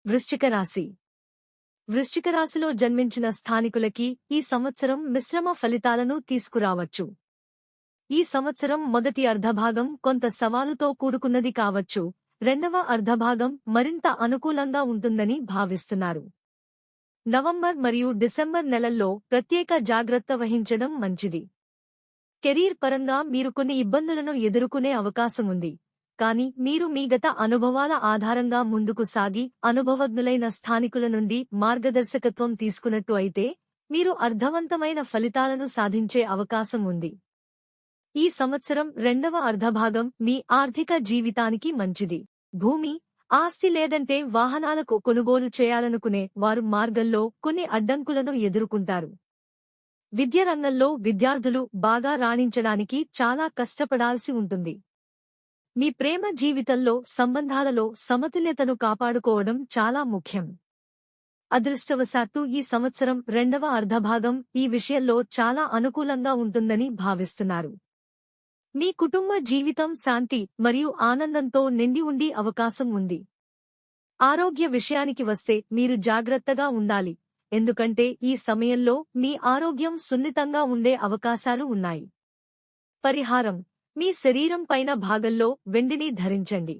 వృశ్చిక రాశి. వృశ్చిక రాశిలో జన్మించిన స్థానికులకి ఈ సంవత్సరం మిశ్రమ ఫలితాలను తీసుకురావచ్చు. ఈ సంవత్సరం మొదటి అర్ధభాగం కొంత సవాలుతో కూడుకున్నది కావచ్చు, రెండవ అర్ధభాగం మరింత అనుకూలంగా ఉంటుందని భావిస్తున్నారు. నవంబర్ మరియు డిసెంబర్ నెలల్లో ప్రత్యేక జాగ్రత్త వహించడం మంచిది. కెరీర్ పరంగా మీరు కొన్ని ఇబ్బందులను ఎదుర్కొనే అవకాశముంది, కానీ మీరు మీ గత అనుభవాల ఆధారంగా ముందుకు సాగి అనుభవజ్ఞులైన స్థానికుల నుండి మార్గదర్శకత్వం తీసుకున్నట్టు అయితే మీరు అర్థవంతమైన ఫలితాలను సాధించే అవకాశం ఉంది. ఈ సంవత్సరం రెండవ అర్ధభాగం మీ ఆర్థిక జీవితానికి మంచిది. భూమి, ఆస్తి లేదంటే వాహనాలకు కొనుగోలు చేయాలనుకునే వారు మార్గంలో కొన్ని అడ్డంకులను ఎదుర్కొంటారు. విద్య రంగంలో విద్యార్థులు బాగా రాణించడానికి చాలా కష్టపడాల్సి ఉంటుంది. మీ ప్రేమ జీవితంలో సంబంధాలలో సమతుల్యతను కాపాడుకోవడం చాలా ముఖ్యం. అదృష్టవశాత్తు ఈ సంవత్సరం రెండవ అర్ధభాగం ఈ విషయంలో చాలా అనుకూలంగా ఉంటుందని భావిస్తున్నారు. మీ కుటుంబ జీవితం శాంతి మరియు ఆనందంతో నిండి ఉండే అవకాశం ఉంది. ఆరోగ్య విషయానికి వస్తే మీరు జాగ్రత్తగా ఉండాలి, ఎందుకంటే ఈ సమయంలో మీ ఆరోగ్యం సున్నితంగా ఉండే అవకాశాలు ఉన్నాయి. పరిహారం: మీ శరీరం పైన భాగంలో వెండిని ధరించండి.